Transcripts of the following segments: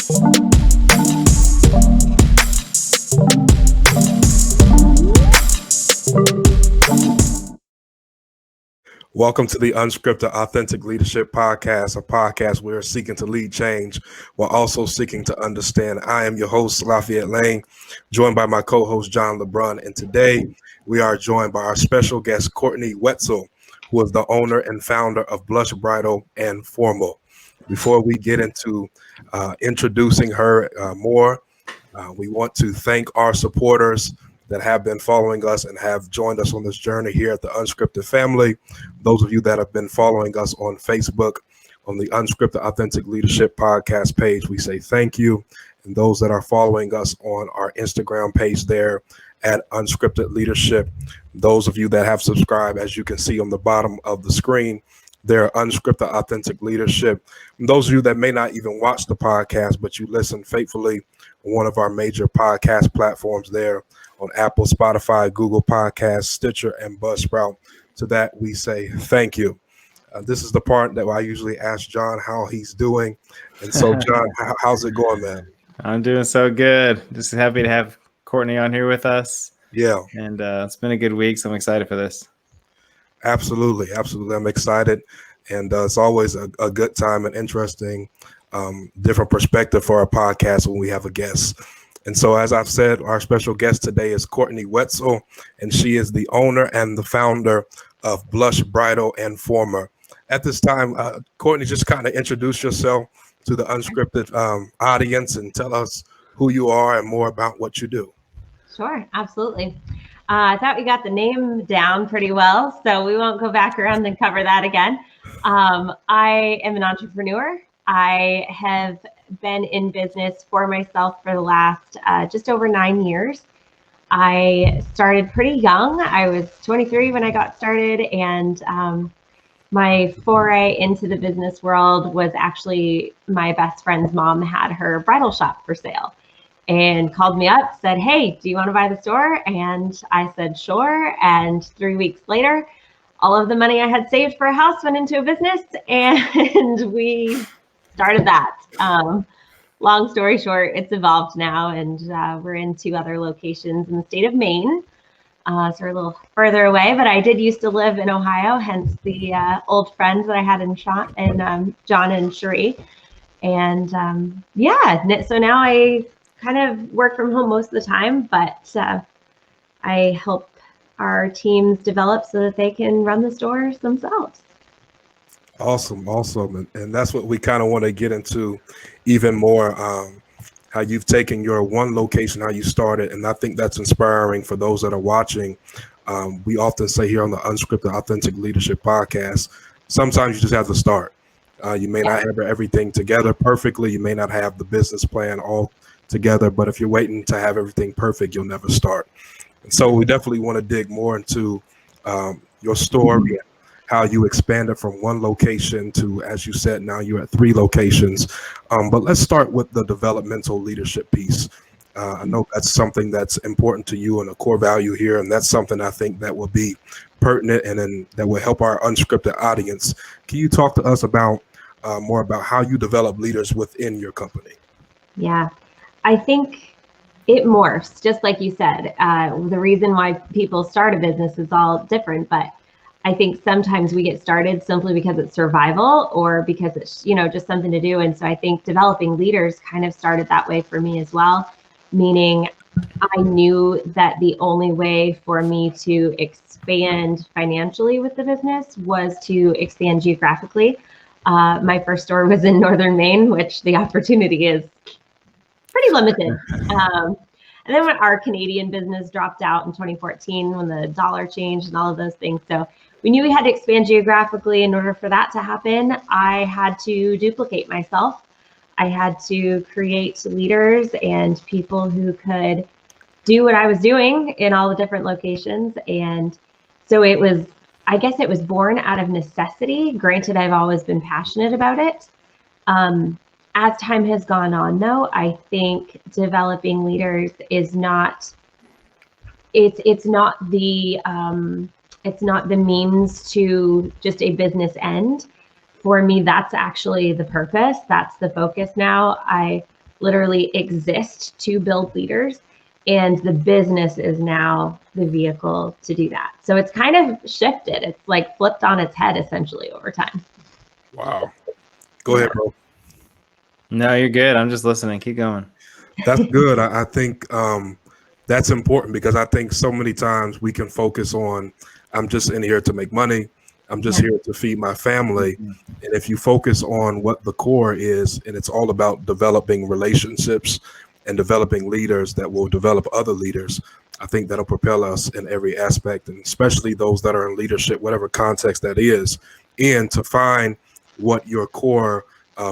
Welcome to the Unscripted Authentic Leadership Podcast, a podcast where we're seeking to lead change while also seeking to understand. I am your host, Lafayette Lane, joined by my co-host, John LeBrun. And today we are joined by our special guest, Courtney Wetzel, who is the owner and founder of Blush Bridal and Formal. Before we get into introducing her more, we want to thank our supporters that have been following us and have joined us on this journey here at the Unscripted family. Those of you that have been following us on Facebook, on the Unscripted Authentic Leadership Podcast page, we say thank you. And those that are following us on our Instagram page there at Unscripted Leadership, those of you that have subscribed, as you can see on the bottom of the screen, they're Unscripted Authentic Leadership. And those of you that may not even watch the podcast, but you listen faithfully on one of our major podcast platforms there on Apple, Spotify, Google Podcasts, Stitcher, and Buzzsprout. To that, we say thank you. This is the part that I usually ask John how he's doing. And so, John, how's it going, man? I'm doing so good. Just happy to have Courtney on here with us. Yeah. And it's been a good week, so I'm excited for this. Absolutely. I'm excited. And it's always a good time and interesting, different perspective for our podcast when we have a guest. And so, as I've said, our special guest today is Courtney Wetzel, and she is the owner and the founder of Blush Bridal and Formal. At this time, Courtney, just kind of introduce yourself to the Unscripted audience and tell us who you are and more about what you do. Sure, absolutely. I thought we got the name down pretty well, so we won't go back around and cover that again. I am an entrepreneur. I have been in business for myself for the last just over 9 years. I started pretty young. I was 23 when I got started, and my foray into the business world was actually my best friend's mom had her bridal shop for sale and called me up, said, "Hey, do you want to buy the store?" And I said, "Sure." And 3 weeks later, all of the money I had saved for a house went into a business, and we started that. Long story short, it's evolved now, and we're in 2 other locations in the state of Maine. So we're a little further away, but I did used to live in Ohio, hence the old friends that I had in John and Cherie. And so now I kind of work from home most of the time, but I help our teams develop so that they can run the stores themselves. Awesome. And that's what we kind of want to get into even more, how you've taken your one location, how you started. And I think that's inspiring for those that are watching. We often say here on the Unscripted Authentic Leadership Podcast, sometimes you just have to start. You may not have everything together perfectly. You may not have the business plan all together, but if you're waiting to have everything perfect, you'll never start. And so we definitely want to dig more into your story, how you expanded from one location to, as you said, now you're at 3 locations. But let's start with the developmental leadership piece. I know that's something that's important to you and a core value here. And that's something I think that will be pertinent and then that will help our unscripted audience. Can you talk to us about more about how you develop leaders within your company? Yeah, I think it morphs, just like you said. The reason why people start a business is all different, but I think sometimes we get started simply because it's survival or because it's, just something to do. And so I think developing leaders kind of started that way for me as well, meaning I knew that the only way for me to expand financially with the business was to expand geographically. My first store was in northern Maine, which the opportunity is pretty limited. And then when our Canadian business dropped out in 2014, when the dollar changed and all of those things. So we knew we had to expand geographically. In order for that to happen, I had to duplicate myself. I had to create leaders and people who could do what I was doing in all the different locations. And so I guess it was born out of necessity. Granted, I've always been passionate about it. As time has gone on, though, I think developing leaders is not, it's not the means to just a business end. For me, that's actually the purpose. That's the focus now. I literally exist to build leaders, and the business is now the vehicle to do that. So it's kind of shifted. It's like flipped on its head essentially over time. Wow. Go ahead, bro. No, you're good. I'm just listening. Keep going. That's good. I think that's important, because I think so many times we can focus on, I'm just in here to make money. I'm just here to feed my family. And if you focus on what the core is, and it's all about developing relationships and developing leaders that will develop other leaders, I think that'll propel us in every aspect, and especially those that are in leadership, whatever context that is, and to find what your core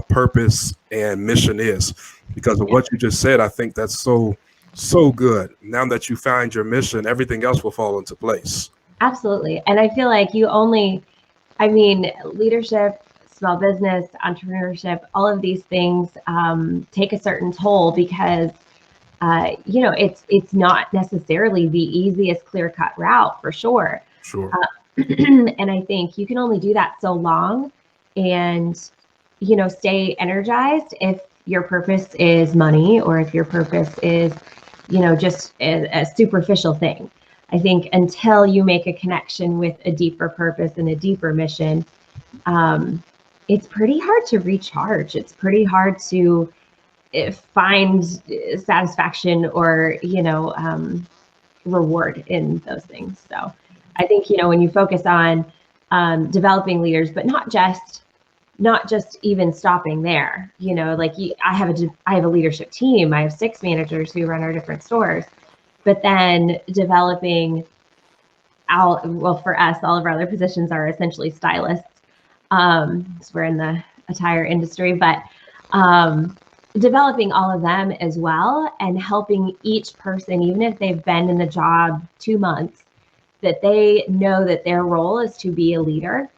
purpose and mission is. Because of what you just said, I think that's so good. Now that you find your mission, everything else will fall into place. Absolutely. And I feel like leadership, small business, entrepreneurship, all of these things take a certain toll, because it's not necessarily the easiest clear-cut route, for sure. Sure. And I think you can only do that so long and, stay energized if your purpose is money, or if your purpose is, just a superficial thing. I think until you make a connection with a deeper purpose and a deeper mission, it's pretty hard to recharge. It's pretty hard to find satisfaction or, reward in those things. So I think, when you focus on developing leaders, but not just even stopping there, I have a leadership team. I have 6 managers who run our different stores, but then developing for us, all of our other positions are essentially stylists. So we're in the attire industry, but developing all of them as well, and helping each person, even if they've been in the job 2 months, that they know that their role is to be a leader.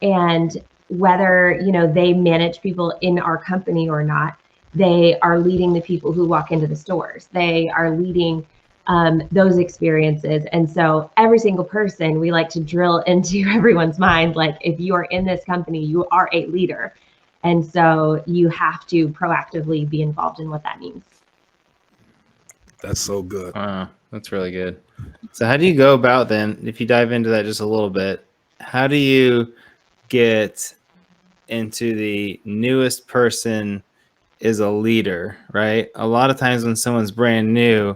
And whether, they manage people in our company or not, they are leading the people who walk into the stores. They are leading those experiences. And so every single person, we like to drill into everyone's mind, like, if you are in this company, you are a leader. And so you have to proactively be involved in what that means. That's so good. Wow, that's really good. So how do you go about then, if you dive into that just a little bit, how do you get into the newest person is a leader, right? A lot of times when someone's brand new,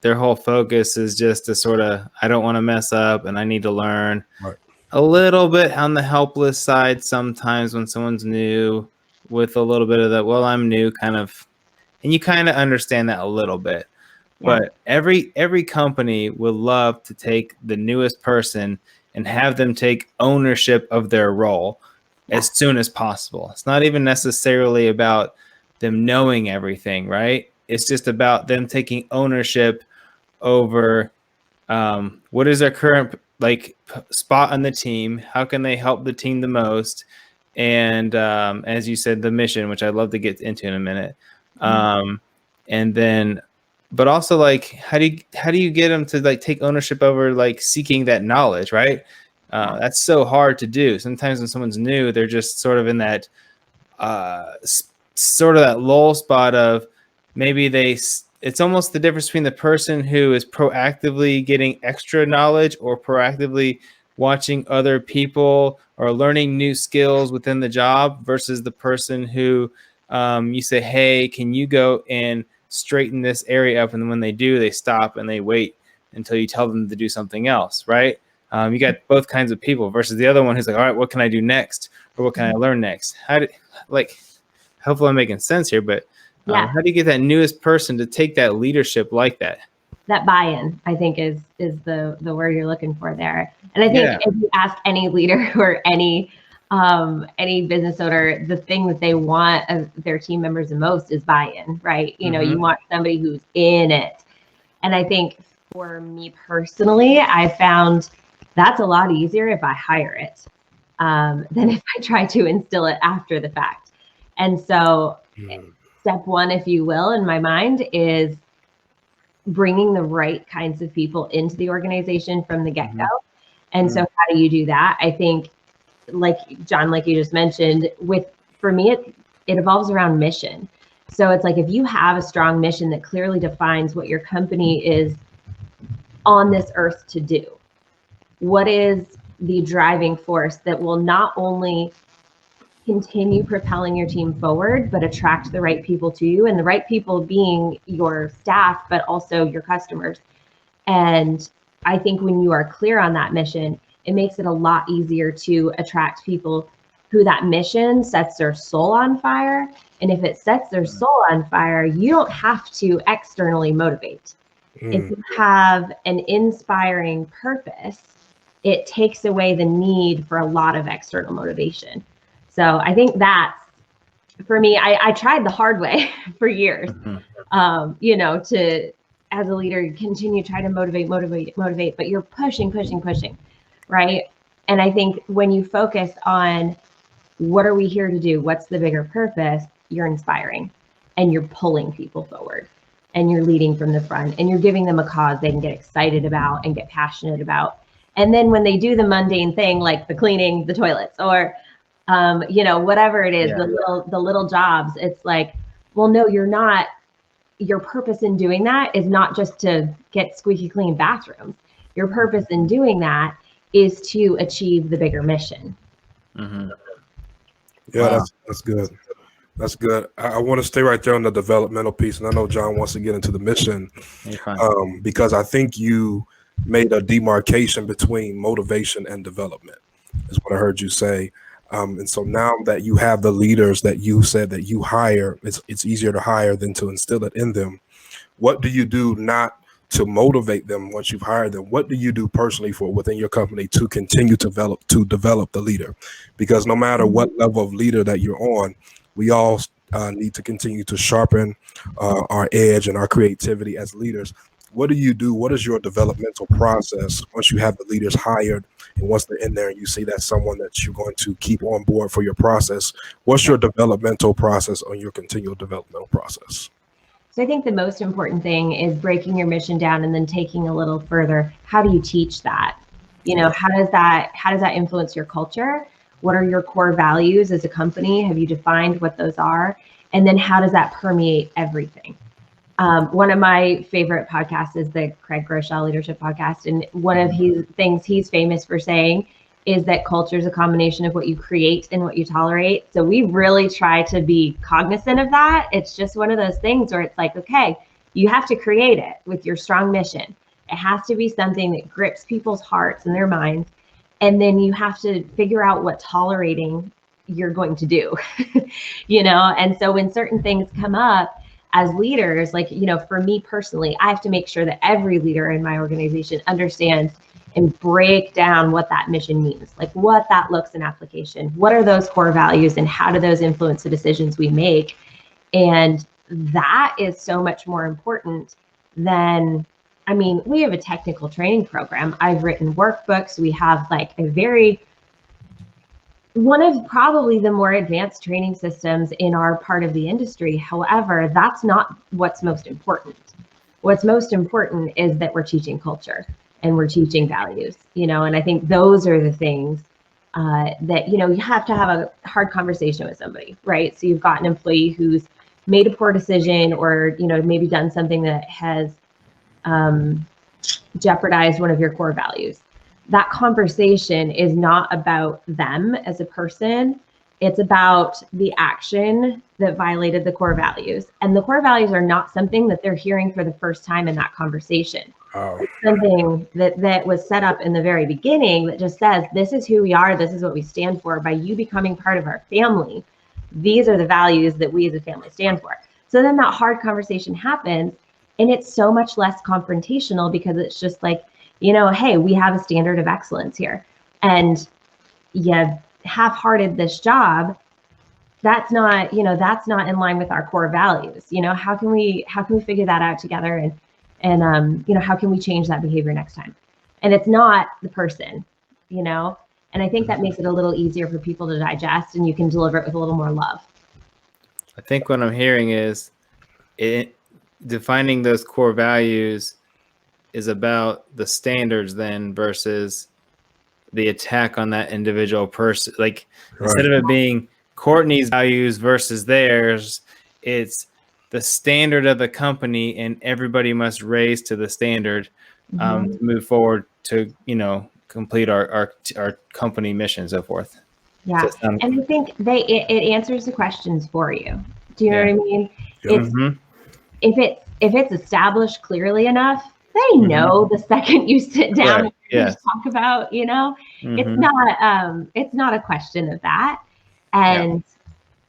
their whole focus is just to sort of, I don't want to mess up and I need to learn. Right. A little bit on the helpless side sometimes when someone's new, with a little bit of that, well, I'm new kind of, and you kind of understand that a little bit. Yeah. But every company would love to take the newest person and have them take ownership of their role as soon as possible. It's not even necessarily about them knowing everything, right? It's just about them taking ownership over what is their current spot on the team, how can they help the team the most, and as you said, the mission, which I'd love to get into in a minute. And then, but also how do you get them to take ownership over seeking that knowledge, right? That's so hard to do. Sometimes when someone's new, they're just sort of in that sort of that lull spot of maybe it's almost the difference between the person who is proactively getting extra knowledge or proactively watching other people or learning new skills within the job versus the person who you say, hey, can you go and straighten this area up? And then when they do, they stop and they wait until you tell them to do something else, right? You got both kinds of people versus the other one who's like, all right, what can I do next? Or what can I learn next? Hopefully I'm making sense here, but how do you get that newest person to take that leadership like that? That buy-in, I think, is the word you're looking for there. And I think if you ask any leader or any business owner, the thing that they want of their team members the most is buy-in, right? You want somebody who's in it. And I think for me personally, I found that's a lot easier if I hire it than if I try to instill it after the fact. And so step one, if you will, in my mind is bringing the right kinds of people into the organization from the get-go. And so how do you do that? I think, like John, like you just mentioned, for me, it evolves around mission. So it's like, if you have a strong mission that clearly defines what your company is on this earth to do, what is the driving force that will not only continue propelling your team forward, but attract the right people to you, and the right people being your staff, but also your customers. And I think when you are clear on that mission, it makes it a lot easier to attract people who that mission sets their soul on fire. And if it sets their soul on fire, you don't have to externally motivate. If you have an inspiring purpose, it takes away the need for a lot of external motivation. So I think that's, for me, I tried the hard way for years, you know, to, as a leader, continue to try to motivate, but you're pushing, right? And I think when you focus on what are we here to do, what's the bigger purpose, you're inspiring and you're pulling people forward and you're leading from the front and you're giving them a cause they can get excited about and get passionate about. And then when they do the mundane thing, like the cleaning the toilets or you know, whatever it is, the little jobs, it's like, well, no, you're not. Your purpose in doing that is not just to get squeaky clean bathrooms. Your purpose in doing that is to achieve the bigger mission. Yeah, Wow. that's good. That's good. I want to stay right there on the developmental piece, and I know John wants to get into the mission, because I think you made a demarcation between motivation and development, is what I heard you say. And so now that you have the leaders that you said that you hire, it's easier to hire than to instill it in them. What do you do not to motivate them once you've hired them? What do you do personally for within your company to continue to develop the leader? Because no matter what level of leader that you're on, we all need to continue to sharpen our edge and our creativity as leaders. What do you do? What is your developmental process once you have the leaders hired and once they're in there and you see that's someone that you're going to keep on board for your process? What's your developmental process or your continual developmental process? So I think the most important thing is breaking your mission down and then taking a little further. How do you teach that? You know, how does that influence your culture? What are your core values as a company? Have you defined what those are? And then how does that permeate everything? One of my favorite podcasts is the Craig Groeschel Leadership Podcast. And one of his things he's famous for saying is that culture is a combination of what you create and what you tolerate. So we really try to be cognizant of that. It's just one of those things where it's like, okay, you have to create it with your strong mission. It has to be something that grips people's hearts and their minds. And then you have to figure out what tolerating you're going to do, you know? And so when certain things come up, as leaders, like, you know, for me personally, I have to make sure that every leader in my organization understands and break down what that mission means, like what that looks in application. What are those core values and how do those influence the decisions we make? And that is so much more important than, I mean, we have a technical training program. I've written workbooks. We have like one of probably the more advanced training systems in our part of the industry. However, that's not what's most important. What's most important is that we're teaching culture and we're teaching values, you know, and I think those are the things that, you know, you have to have a hard conversation with somebody, right? So you've got an employee who's made a poor decision or, you know, maybe done something that has jeopardized one of your core values. That conversation is not about them as a person. It's about the action that violated the core values. And the core values are not something that they're hearing for the first time in that conversation. It's something that was set up in the very beginning that just says, this is who we are. This is what we stand for. By you becoming part of our family, these are the values that we as a family stand for. So then that hard conversation happens and it's so much less confrontational because it's just like, you know, hey, we have a standard of excellence here, and you half-hearted this job. That's not, you know, that's not in line with our core values. You know, how can we figure that out together, and you know, how can we change that behavior next time? And it's not the person, you know, and I think that makes it a little easier for people to digest, and you can deliver it with a little more love. I think what I'm hearing is defining those core values is about the standards then versus the attack on that individual person. Like instead of it being Courtney's values versus theirs, it's the standard of the company, and everybody must raise to the standard to move forward to, complete our company mission and so forth. Yeah. So, and I think it answers the questions for you. Do you know what I mean? Yeah. It's if it's established clearly enough, they know the second you sit down and talk about, it's not a question of that. And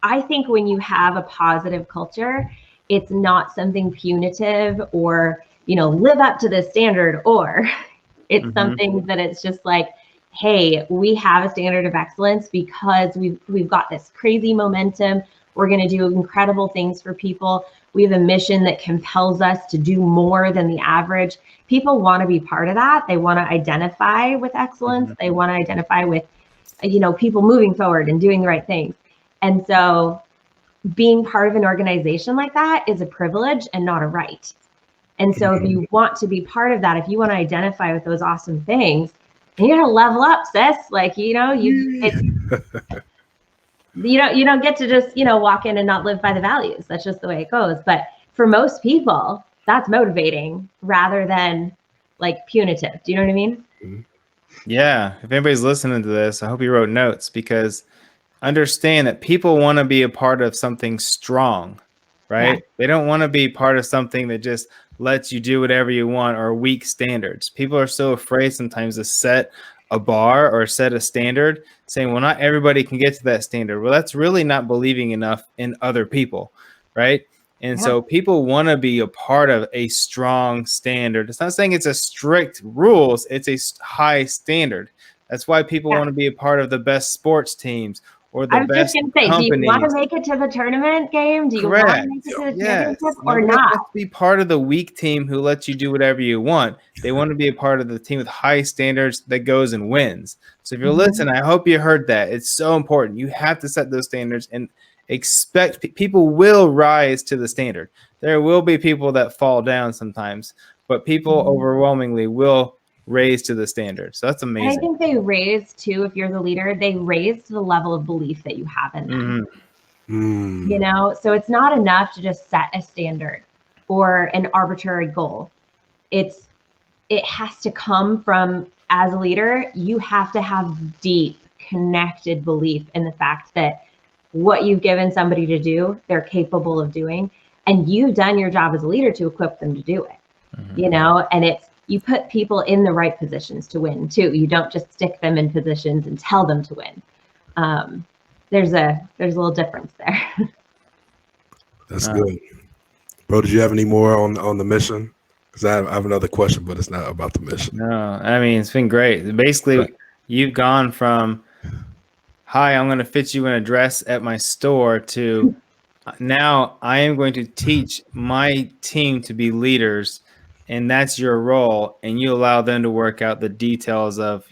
I think when you have a positive culture, it's not something punitive or, live up to this standard, or it's something that it's just like, hey, we have a standard of excellence because we've got this crazy momentum. We're going to do incredible things for people. We have a mission that compels us to do more than the average. People want to be part of that. They want to identify with excellence. They want to identify with, people moving forward and doing the right things. And so being part of an organization like that is a privilege and not a right. And so if you want to be part of that, if you want to identify with those awesome things, you got to level up, sis. Like, you don't get to just, walk in and not live by the values. That's just the way it goes. But for most people, that's motivating rather than like punitive. Do you know what I mean? Yeah. If anybody's listening to this, I hope you wrote notes, because understand that people want to be a part of something strong, right? Yeah. They don't want to be part of something that just lets you do whatever you want or weak standards. People are so afraid sometimes to set a bar or set a standard, saying, well, not everybody can get to that standard. Well, that's really not believing enough in other people, right? And so people want to be a part of a strong standard. It's not saying it's a strict rules, it's a high standard. That's why people want to be a part of the best sports teams or the best companies. Do you want to make it to the tournament game? Do you want to make it to the championship or not? To be part of the weak team who lets you do whatever you want. They want to be a part of the team with high standards that goes and wins. So if you're listening, I hope you heard that. It's so important. You have to set those standards and expect people will rise to the standard. There will be people that fall down sometimes, but people overwhelmingly will raise to the standard. So that's amazing. And I think they raise too, if you're the leader, they raise to the level of belief that you have in them. So it's not enough to just set a standard or an arbitrary goal. It has to come from, as a leader, you have to have deep connected belief in the fact that what you've given somebody to do, they're capable of doing, and you've done your job as a leader to equip them to do it. And you put people in the right positions to win too. You don't just stick them in positions and tell them to win. There's a little difference there. That's good. Bro, did you have any more on the mission? Because I have another question, but it's not about the mission. No, I mean, it's been great. Basically, you've gone from, hi, I'm going to fit you in a dress at my store, to now I am going to teach my team to be leaders. And that's your role, and you allow them to work out the details of,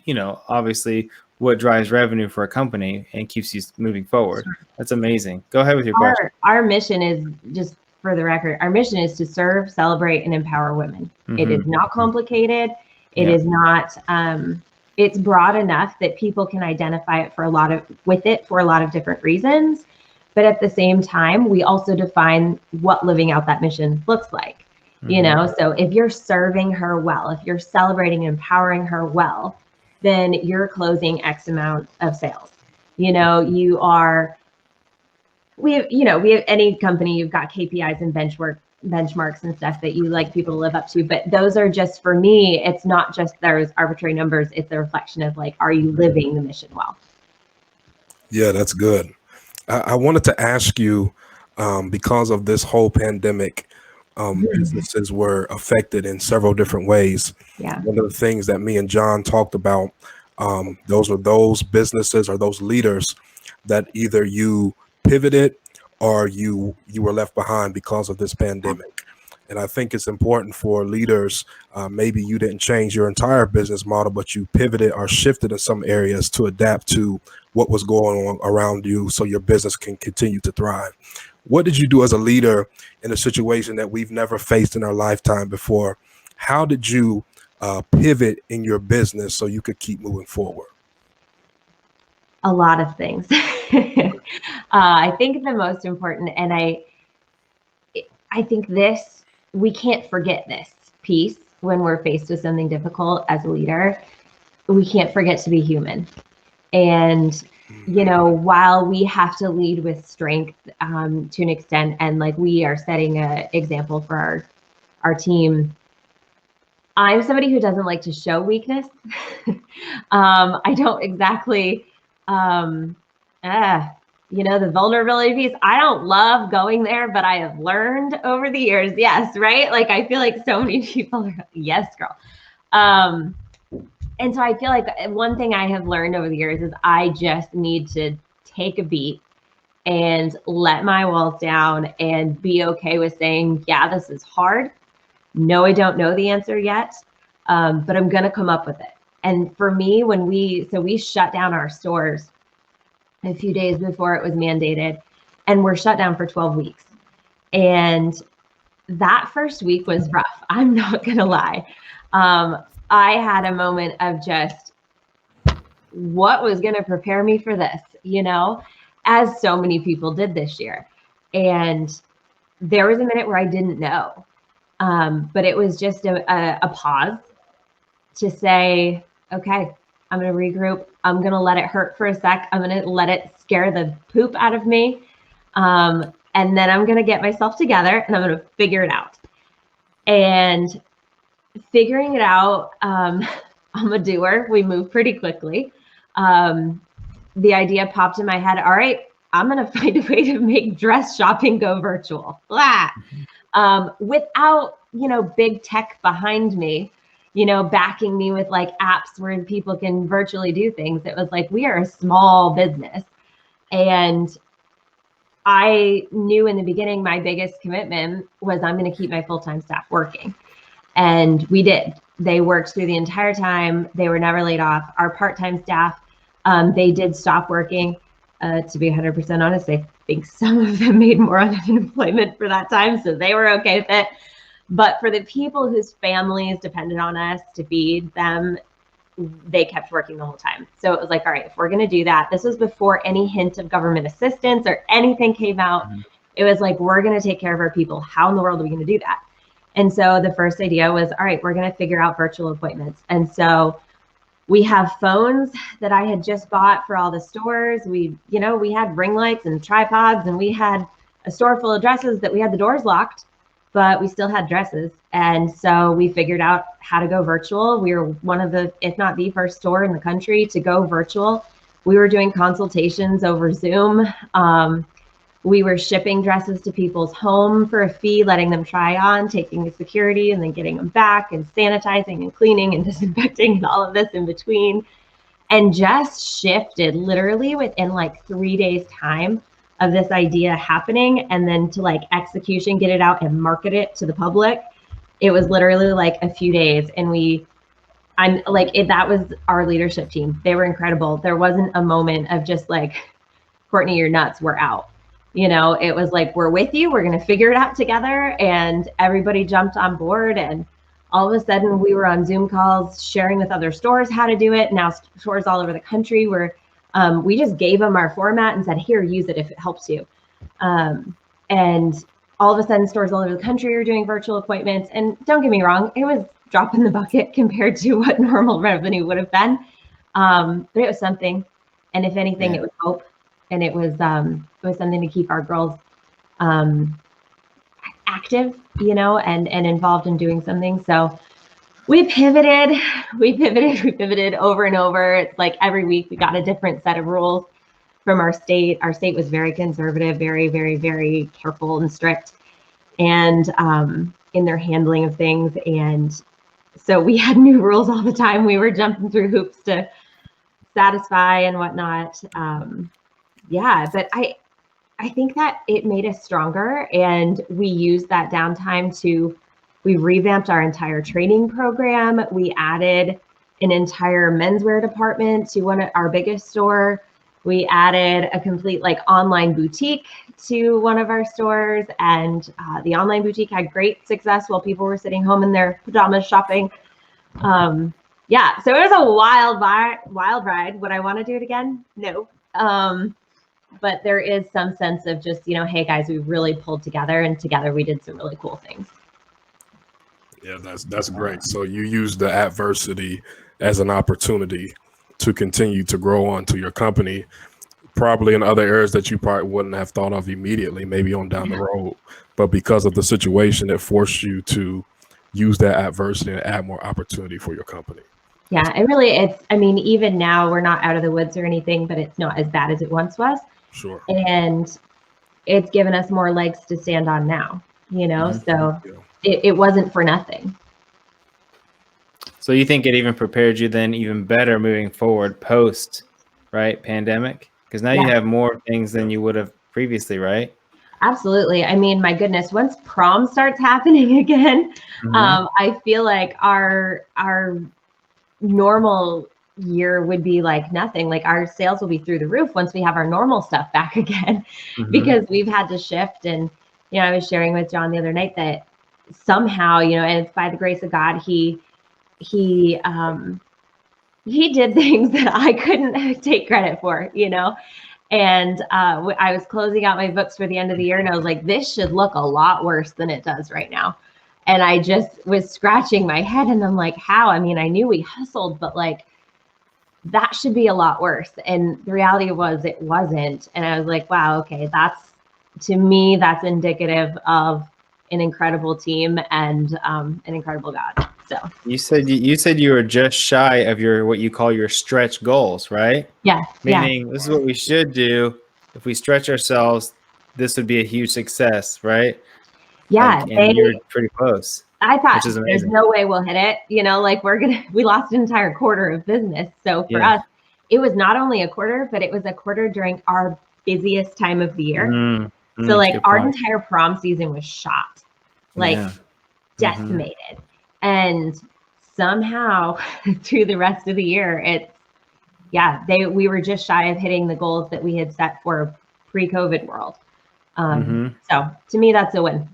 obviously what drives revenue for a company and keeps you moving forward. That's amazing. Go ahead with your question. Our mission is, just for the record, our mission is to serve, celebrate, and empower women. It is not complicated. It is not. It's broad enough that people can identify it for a lot of different reasons. But at the same time, we also define what living out that mission looks like. So if you're serving her well, if you're celebrating and empowering her well, then you're closing X amount of sales. We have any company, you've got KPIs and benchmarks and stuff that you like people to live up to. But those are just, for me, it's not just those arbitrary numbers. It's a reflection of like, are you living the mission well? Yeah, that's good. I wanted to ask you, because of this whole pandemic, businesses were affected in several different ways. One of the things that me and John talked about, those were those businesses or those leaders that either you pivoted or you were left behind because of this pandemic. And I think it's important for leaders, maybe you didn't change your entire business model, but you pivoted or shifted in some areas to adapt to what was going on around you so your business can continue to thrive. What did you do as a leader in a situation that we've never faced in our lifetime before? How did you pivot in your business so you could keep moving forward? A lot of things. I think the most important, and I think we can't forget this piece when we're faced with something difficult as a leader. We can't forget to be human. And, while we have to lead with strength to an extent, and like we are setting an example for our team, I'm somebody who doesn't like to show weakness. I don't exactly, the vulnerability piece, I don't love going there, but I have learned over the years, yes, right? Like, I feel like so many people are, yes, girl. And so I feel like one thing I have learned over the years is I just need to take a beat and let my walls down and be okay with saying, yeah, this is hard. No, I don't know the answer yet, but I'm going to come up with it. And for me, we shut down our stores a few days before it was mandated, and we're shut down for 12 weeks. And that first week was rough. I'm not going to lie. I had a moment of just what was going to prepare me for this, as so many people did this year. And there was a minute where I didn't know. But it was just a pause to say, okay, I'm going to regroup. I'm going to let it hurt for a sec. I'm going to let it scare the poop out of me. And then I'm going to get myself together and I'm going to figure it out. And figuring it out, I'm a doer. We move pretty quickly. The idea popped in my head. All right, I'm going to find a way to make dress shopping go virtual. Without, big tech behind me, backing me with like apps where people can virtually do things. It was like, we are a small business. And I knew in the beginning, my biggest commitment was I'm going to keep my full-time staff working. And we did. They worked through the entire time. They were never laid off. Our part-time staff, they did stop working. To be 100% honest, I think some of them made more on unemployment for that time, so they were okay with it. But for the people whose families depended on us to feed them, they kept working the whole time. So it was like, all right, if we're going to do that, this was before any hint of government assistance or anything came out. It was like, we're going to take care of our people. How in the world are we going to do that? And so the first idea was, all right, we're going to figure out virtual appointments. And so we have phones that I had just bought for all the stores. We had ring lights and tripods, and we had a store full of dresses that we had the doors locked, but we still had dresses. And so we figured out how to go virtual. We were one of the, if not the first store in the country to go virtual. We were doing consultations over Zoom. We were shipping dresses to people's home for a fee, letting them try on, taking the security, and then getting them back, and sanitizing and cleaning and disinfecting and all of this in between. And just shifted literally within like 3 days time of this idea happening, and then to like execution, get it out and market it to the public. It was literally like a few days. And that was our leadership team. They were incredible. There wasn't a moment of just like, Courtney, you're nuts, we're out. It was like, we're with you, we're going to figure it out together. And everybody jumped on board. And all of a sudden we were on Zoom calls, sharing with other stores how to do it. Now stores all over the country were, we just gave them our format and said, here, use it if it helps you. And all of a sudden stores all over the country are doing virtual appointments. And don't get me wrong, it was drop in the bucket compared to what normal revenue would have been. But it was something. And if anything, it was hope. And it was something to keep our girls active, and involved in doing something. So we pivoted over and over. It's like every week we got a different set of rules from our state. Our state was very conservative, very, very, very careful and strict, and in their handling of things. And so we had new rules all the time. We were jumping through hoops to satisfy and whatnot. But I think that it made us stronger, and we used that downtime we revamped our entire training program. We added an entire menswear department to our biggest store. We added a complete like online boutique to one of our stores, and the online boutique had great success while people were sitting home in their pajamas shopping. So it was a wild ride. Would I want to do it again? No. but there is some sense of just, hey guys, we really pulled together, and together we did some really cool things. Yeah, that's great. So you use the adversity as an opportunity to continue to grow onto your company, probably in other areas that you probably wouldn't have thought of immediately, maybe on down the road. But because of the situation, it forced you to use that adversity and add more opportunity for your company. Yeah, even now we're not out of the woods or anything, but it's not as bad as it once was. Sure. And it's given us more legs to stand on now, so Yeah. it wasn't for nothing. So you think it even prepared you then even better moving forward post, right, pandemic? Because now you have more things than you would have previously, right? Absolutely. I mean, my goodness, once prom starts happening again, I feel like our normal year would be like nothing. Like our sales will be through the roof once we have our normal stuff back again, because we've had to shift. And, I was sharing with John the other night that somehow, and it's by the grace of God, he did things that I couldn't take credit for, and I was closing out my books for the end of the year, and I was like, this should look a lot worse than it does right now. And I just was scratching my head, and I'm like, how? I mean, I knew we hustled, but like that should be a lot worse. And the reality was it wasn't. And I was like, wow, okay, to me, that's indicative of an incredible team and an incredible God. So you said you were just shy of your what you call your stretch goals, right? Yeah. Meaning this is what we should do. If we stretch ourselves, this would be a huge success, right? Yeah. And you're pretty close. I thought there's no way we'll hit it. Like we lost an entire quarter of business. So for us, it was not only a quarter, but it was a quarter during our busiest time of the year. So like our entire prom season was shot, decimated. And somehow through the rest of the year, we were just shy of hitting the goals that we had set for pre-COVID world. So to me, that's a win.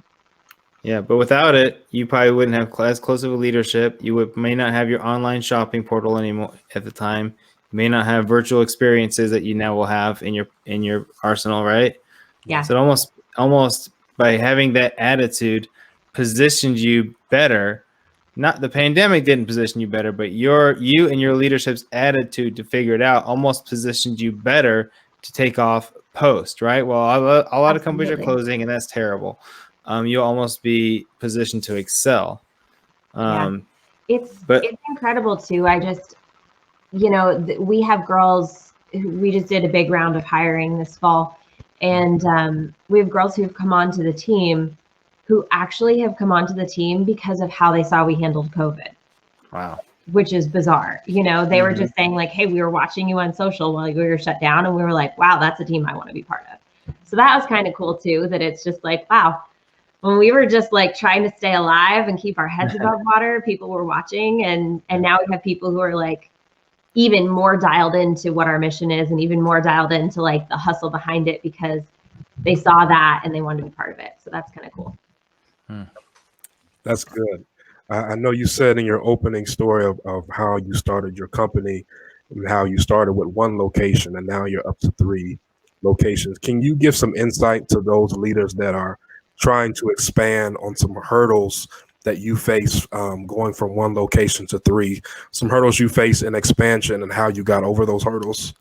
Yeah, but without it, you probably wouldn't have as close of a leadership. You may not have your online shopping portal anymore at the time. You may not have virtual experiences that you now will have in your arsenal, right? Yeah. So it almost by having that attitude positioned you better. Not the pandemic didn't position you better, but you and your leadership's attitude to figure it out almost positioned you better to take off post, right? Well, a lot of companies are closing, and that's terrible. You'll almost be positioned to excel. It's incredible too. I just, we have girls. We just did a big round of hiring this fall, and we have girls who've come onto the team who actually have come onto the team because of how they saw we handled COVID. Wow. Which is bizarre. They were just saying like, hey, we were watching you on social while we were shut down, and we were like, wow, that's a team I want to be part of. So that was kind of cool too, that it's just like, wow, when we were just like trying to stay alive and keep our heads above water, people were watching, and now we have people who are like even more dialed into what our mission is, and even more dialed into like the hustle behind it, because they saw that and they wanted to be part of it. So that's kind of cool. That's good. I know you said in your opening story of how you started your company and how you started with one location and now you're up to 3 locations. Can you give some insight to those leaders that are trying to expand on some hurdles that you face going from 1 location to 3, some hurdles you face in expansion and how you got over those hurdles?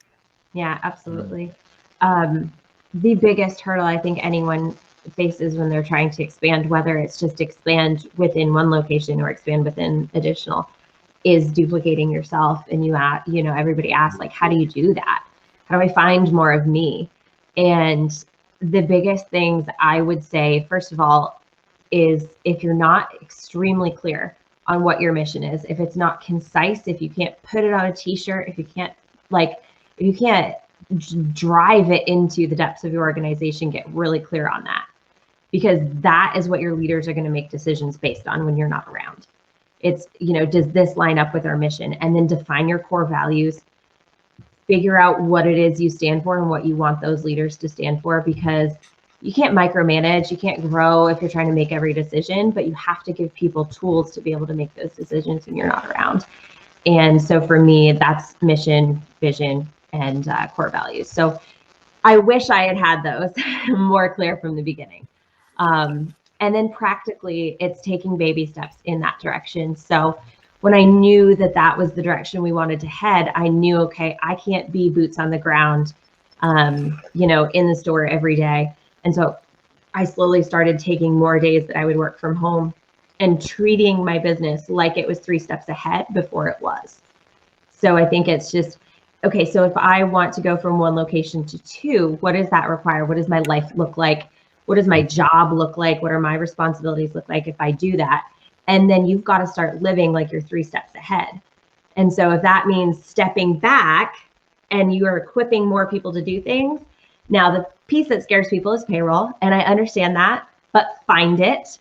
Yeah, absolutely. The biggest hurdle I think anyone faces when they're trying to expand, whether it's just expand within 1 location or expand within additional, is duplicating yourself. And everybody asks like, how do you do that? How do I find more of me? And the biggest things I would say, first of all, is if you're not extremely clear on what your mission is, if it's not concise, if you can't put it on a t-shirt, if you can't drive it into the depths of your organization, get really clear on that, because that is what your leaders are going to make decisions based on when you're not around. It's, does this line up with our mission? And then define your core values, figure out what it is you stand for and what you want those leaders to stand for, because you can't micromanage, you can't grow if you're trying to make every decision, but you have to give people tools to be able to make those decisions when you're not around. And so for me, that's mission, vision, and core values. So I wish I had those more clear from the beginning. And then practically, it's taking baby steps in that direction. So when I knew that that was the direction we wanted to head, I knew, okay, I can't be boots on the ground, you know, in the store every day. And so I slowly started taking more days that I would work from home and treating my business like it was 3 steps ahead before it was. So I think it's just, okay, so if I want to go from 1 location to 2, what does that require? What does my life look like? What does my job look like? What are my responsibilities look like if I do that? And then you've got to start living like you're 3 steps ahead. And so if that means stepping back and you are equipping more people to do things, now the piece that scares people is payroll. And I understand that, but find it,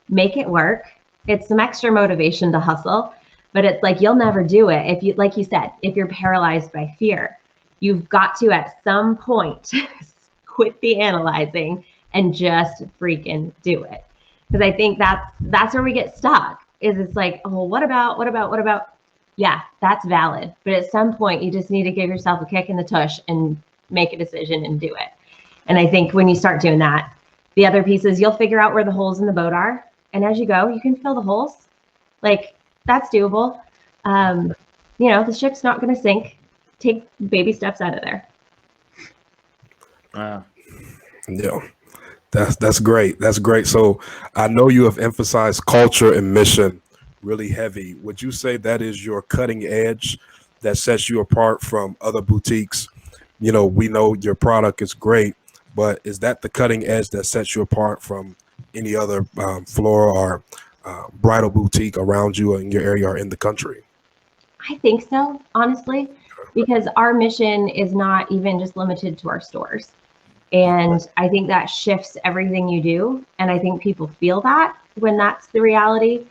make it work. It's some extra motivation to hustle, but it's like, you'll never do it. If you, like you said, if you're paralyzed by fear, you've got to, at some point, quit the analyzing and just freaking do it. Because I think that's where we get stuck, is it's like, oh, what about? Yeah, that's valid. But at some point, you just need to give yourself a kick in the tush and make a decision and do it. And I think when you start doing that, the other piece is you'll figure out where the holes in the boat are. And as you go, you can fill the holes. Like, that's doable. You know, the ship's not going to sink. Take baby steps out of there. Wow. Yeah. That's great. That's great. So I know you have emphasized culture and mission really heavy. Would you say that is your cutting edge that sets you apart from other boutiques? You know, we know your product is great, but is that the cutting edge that sets you apart from any other floral or bridal boutique around you in your area or in the country? I think so, honestly, because our mission is not even just limited to our stores. And I think that shifts everything you do. And I think people feel that when that's the reality.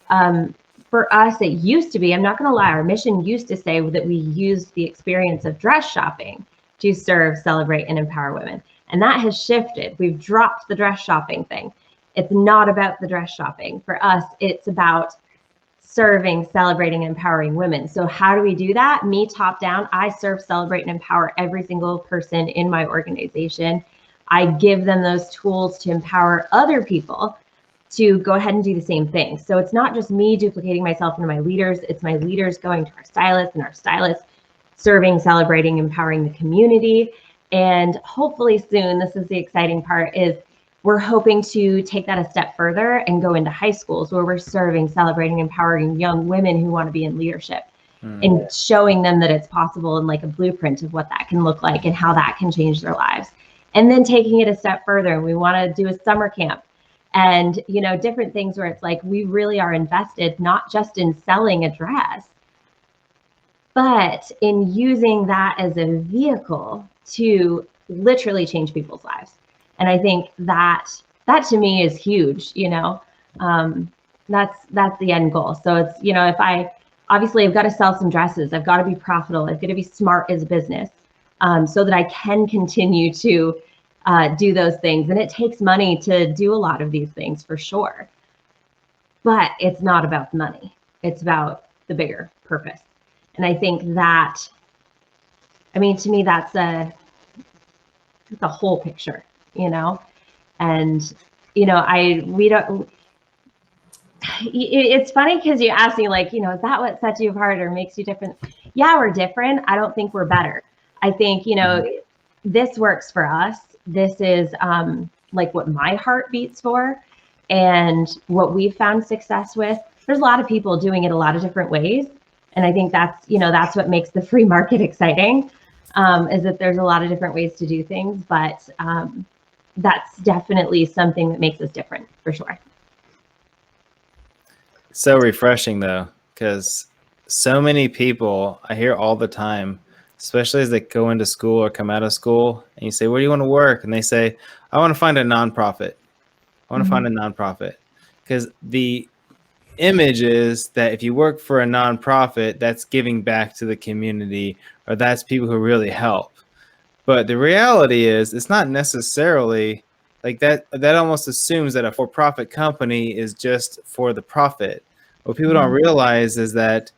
For us, it used to be, I'm not going to lie, our mission used to say that we used the experience of dress shopping to serve, celebrate, and empower women. And that has shifted. We've dropped the dress shopping thing. It's not about the dress shopping. For us, it's about serving, celebrating, and empowering women. So how do we do that? Me, top down, I serve, celebrate, and empower every single person in my organization. I give them those tools to empower other people to go ahead and do the same thing. So it's not just me duplicating myself into my leaders, it's my leaders going to our stylists and our stylists serving, celebrating, empowering the community. And hopefully soon, this is the exciting part, is we're hoping to take that a step further and go into high schools where we're serving, celebrating, empowering young women who want to be in leadership and showing them that it's possible and like a blueprint of what that can look like and how that can change their lives. And then taking it a step further, and we want to do a summer camp and, you know, different things where it's like we really are invested not just in selling a dress, but in using that as a vehicle to literally change people's lives. And I think that to me is huge, you know, that's the end goal. So it's, you know, if I've got to sell some dresses, I've got to be profitable, I've got to be smart as a business so that I can continue to do those things. And it takes money to do a lot of these things for sure. But it's not about the money. It's about the bigger purpose. And I think that, I mean, to me, that's the whole picture, you know? And, you know, it's funny because you ask me like, you know, is that what sets you apart or makes you different? Yeah, we're different. I don't think we're better. I think, you know, this works for us. This is like what my heart beats for and what we've found success with. There's a lot of people doing it a lot of different ways. And I think that's, you know, that's what makes the free market exciting, is that there's a lot of different ways to do things. But that's definitely something that makes us different for sure. So refreshing though, because so many people I hear all the time, especially as they go into school or come out of school, and you say, where do you want to work? And they say, I want to find a nonprofit. I want to find a nonprofit. Because the image is that if you work for a nonprofit, that's giving back to the community, or that's people who really help. But the reality is it's not necessarily like that. That almost assumes that a for-profit company is just for the profit. What people don't realize is that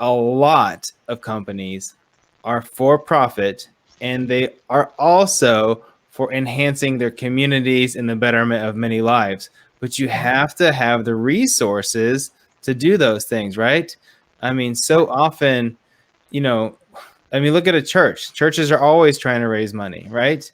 a lot of companies are for profit and they are also for enhancing their communities and the betterment of many lives. But you have to have the resources to do those things, right? I mean, so often, you know, I mean, look at a church. Churches are always trying to raise money, right?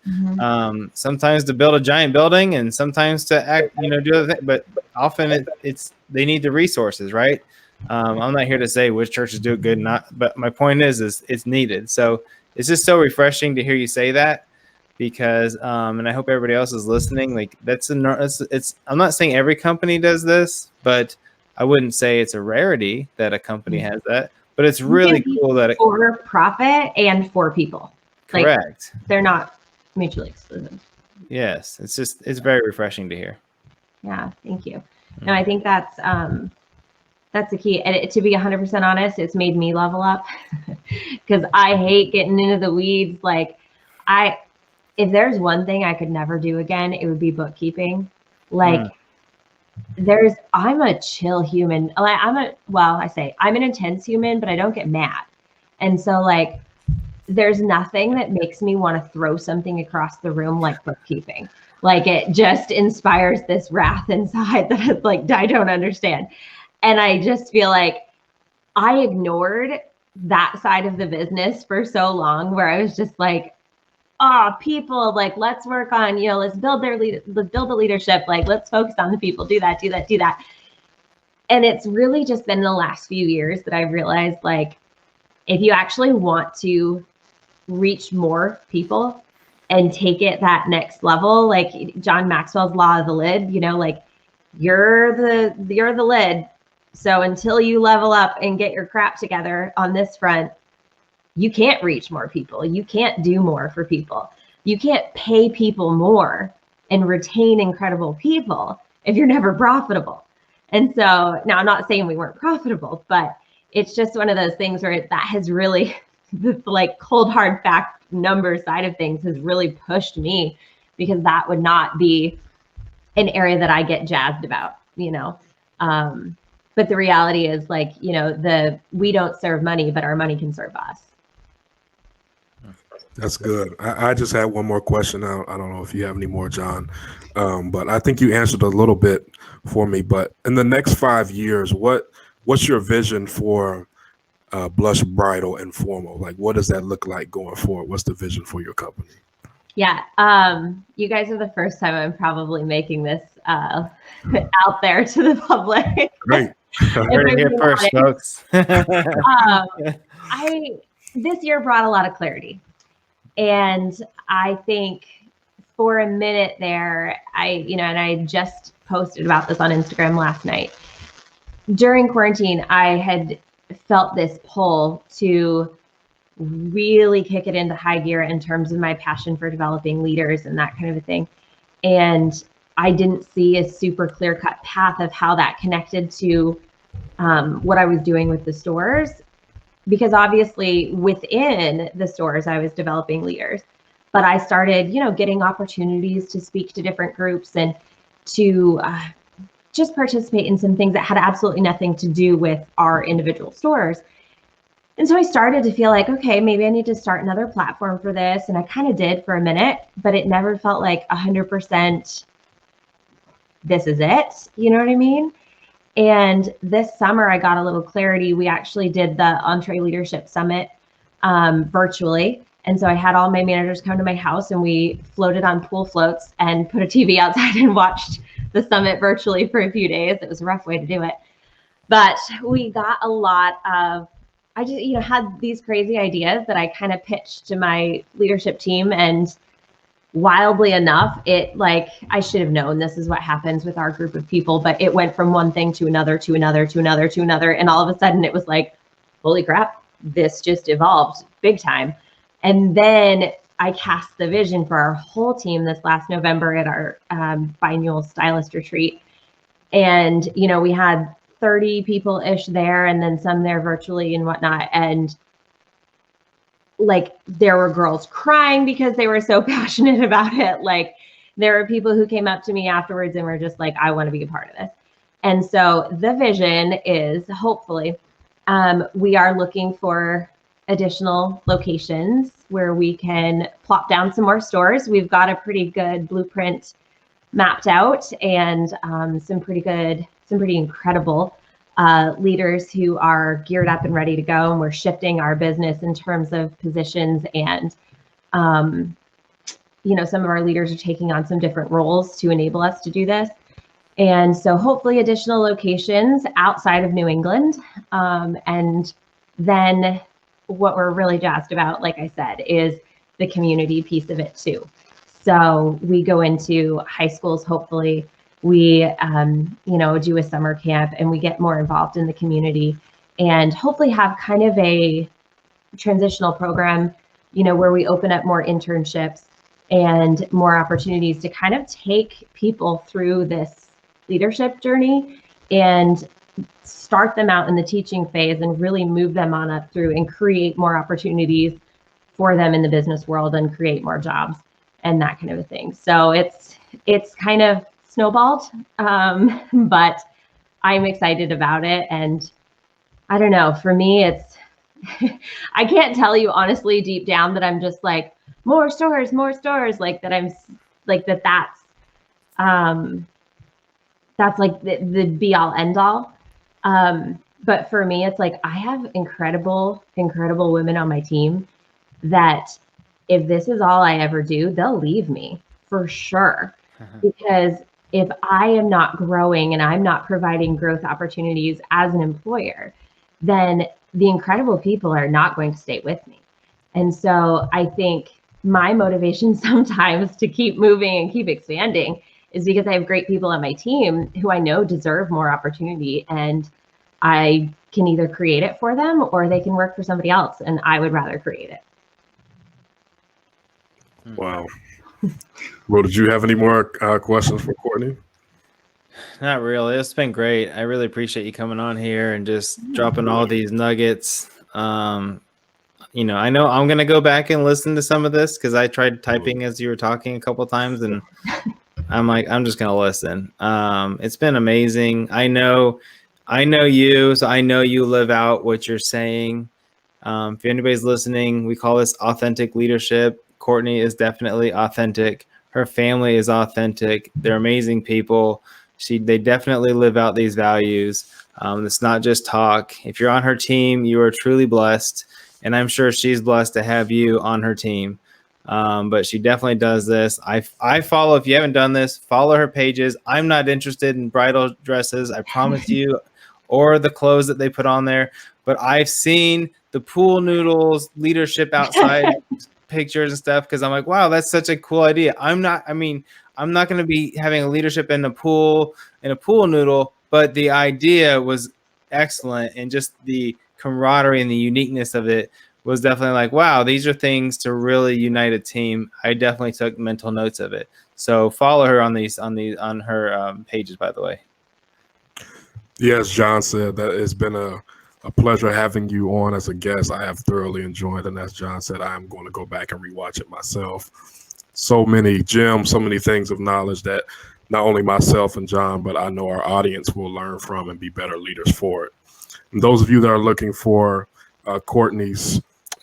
Sometimes to build a giant building, and sometimes to act, do other things. But often it's they need the resources, right? I'm not here to say which churches do it good, not. But my point is it's needed. So it's just so refreshing to hear you say that, because and I hope everybody else is listening. Like it's. I'm not saying every company does this, but I wouldn't say it's a rarity that a company has that. But it's really cool that for profit and for people. Correct. Like, they're not mutually exclusive. Yes, it's very refreshing to hear. Yeah, thank you. No, I think that's the key. And to be 100% honest, it's made me level up because I hate getting into the weeds. Like, if there's one thing I could never do again, it would be bookkeeping. Like. I'm a chill human. I'm an intense human, but I don't get mad. And so like, there's nothing that makes me want to throw something across the room like bookkeeping. Like, it just inspires this wrath inside that it's like, I don't understand. And I just feel like I ignored that side of the business for so long, where I was just like, people, like, let's work on, let's build the leadership. Like, let's focus on the people, do that. And it's really just been the last few years that I've realized, like, if you actually want to reach more people and take it that next level, like John Maxwell's law of the lid, like, you're the lid. So until you level up and get your crap together on this front, you can't reach more people. You can't do more for people. You can't pay people more and retain incredible people if you're never profitable. And so now, I'm not saying we weren't profitable, but it's just one of those things where that has really, the like cold hard fact number side of things has really pushed me, because that would not be an area that I get jazzed about, but the reality is, like, we don't serve money, but our money can serve us. That's good. I just had one more question. I don't know if you have any more, John, but I think you answered a little bit for me. But in the next 5 years, what's your vision for Blush Bridal and Formal? Like, what does that look like going forward? What's the vision for your company? Yeah, you guys are the first time I'm probably making this out there to the public. Great. Heard it here first, folks. This year brought a lot of clarity. And I think for a minute there, and I just posted about this on Instagram last night. During quarantine, I had felt this pull to really kick it into high gear in terms of my passion for developing leaders and that kind of a thing. And I didn't see a super clear-cut path of how that connected to what I was doing with the stores. Because obviously within the stores, I was developing leaders, but I started, getting opportunities to speak to different groups and to just participate in some things that had absolutely nothing to do with our individual stores. And so I started to feel like, okay, maybe I need to start another platform for this. And I kind of did for a minute, but it never felt like 100%, this is it. You know what I mean? And this summer, I got a little clarity. We actually did the Entree Leadership Summit virtually. And so I had all my managers come to my house, and we floated on pool floats and put a TV outside and watched the summit virtually for a few days. It was a rough way to do it. But we got a lot of, I just, had these crazy ideas that I kind of pitched to my leadership team. And wildly enough, I should have known this is what happens with our group of people, but it went from one thing to another, to another, to another, to another. And all of a sudden it was like, holy crap, this just evolved big time. And then I cast the vision for our whole team this last November at our biannual stylist retreat. And, we had 30 people-ish there, and then some there virtually and whatnot. And like, there were girls crying because they were so passionate about it. Like, there were people who came up to me afterwards and were just like, I want to be a part of this. And so the vision is, hopefully, we are looking for additional locations where we can plop down some more stores. We've got a pretty good blueprint mapped out, and some pretty incredible leaders who are geared up and ready to go. And we're shifting our business in terms of positions, and some of our leaders are taking on some different roles to enable us to do this. And so hopefully additional locations outside of New England. And then what we're really jazzed about, like I said, is the community piece of it too. So we go into high schools, hopefully we, do a summer camp, and we get more involved in the community, and hopefully have kind of a transitional program, where we open up more internships and more opportunities to kind of take people through this leadership journey and start them out in the teaching phase and really move them on up through and create more opportunities for them in the business world and create more jobs and that kind of a thing. So it's kind of snowballed, but I'm excited about it. And I don't know, for me, it's, I can't tell you honestly deep down that I'm just like, more stores, like that I'm like, that's like the be all end all. But for me, it's like, I have incredible women on my team that if this is all I ever do, they'll leave me for sure. Because if I am not growing and I'm not providing growth opportunities as an employer, then the incredible people are not going to stay with me. And so I think my motivation sometimes to keep moving and keep expanding is because I have great people on my team who I know deserve more opportunity, and I can either create it for them or they can work for somebody else, and I would rather create it. Wow. Well, did you have any more questions for Courtney? Not really. It's been great. I really appreciate you coming on here and just dropping all these nuggets. I know I'm going to go back and listen to some of this because I tried typing as you were talking a couple of times, and I'm like, I'm just going to listen. It's been amazing. I know you, so I know you live out what you're saying. If anybody's listening, we call this authentic leadership. Courtney is definitely authentic. Her family is authentic. They're amazing people. They definitely live out these values. It's not just talk. If you're on her team, you are truly blessed. And I'm sure she's blessed to have you on her team. But she definitely does this. I follow, if you haven't done this, follow her pages. I'm not interested in bridal dresses, I promise you, or the clothes that they put on there. But I've seen the pool noodles, leadership outside pictures and stuff, because I'm like, wow, that's such a cool idea. I'm not going to be having a leadership in a pool noodle, but the idea was excellent, and just the camaraderie and the uniqueness of it was definitely like, wow, these are things to really unite a team. I definitely took mental notes of it. So follow her on her pages, by the way. Yes, John said that it's been a pleasure having you on as a guest. I have thoroughly enjoyed, and as John said, I am going to go back and rewatch it myself. So many gems, so many things of knowledge that not only myself and John, but I know our audience will learn from and be better leaders for it. And those of you that are looking for Courtney's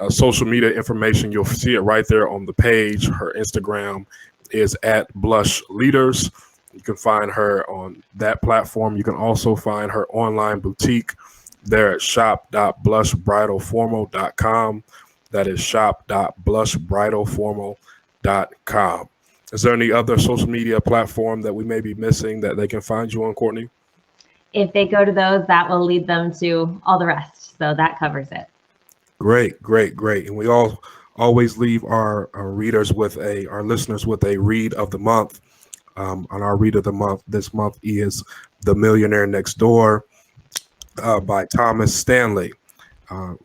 social media information, you'll see it right there on the page. Her Instagram is @BlushLeaders. You can find her on that platform. You can also find her online boutique there at shop.blushbridalformal.com. That is shop.blushbridalformal.com. Is there any other social media platform that we may be missing that they can find you on, Courtney? If they go to those, that will lead them to all the rest. So that covers it. Great. And we always leave our readers our listeners with a read of the month. On our read of the month, this month is The Millionaire Next Door by Thomas Stanley.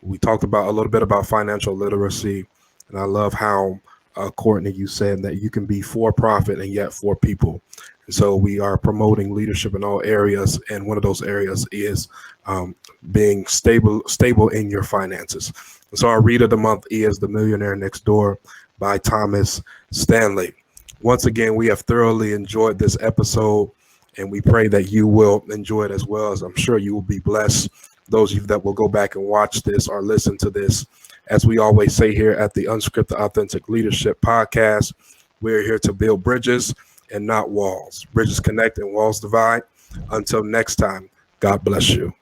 We talked a little bit about financial literacy, and I love how Courtney, you said that you can be for profit and yet for people. And so we are promoting leadership in all areas, and one of those areas is being stable in your finances. And so our read of the month is The Millionaire Next Door by Thomas Stanley. Once again, we have thoroughly enjoyed this episode, and we pray that you will enjoy it as well, as I'm sure you will be blessed those of you that will go back and watch this or listen to this. As we always say here at the Unscripted Authentic Leadership Podcast, we're here to build bridges and not walls. Bridges connect and walls divide. Until next time, God bless you.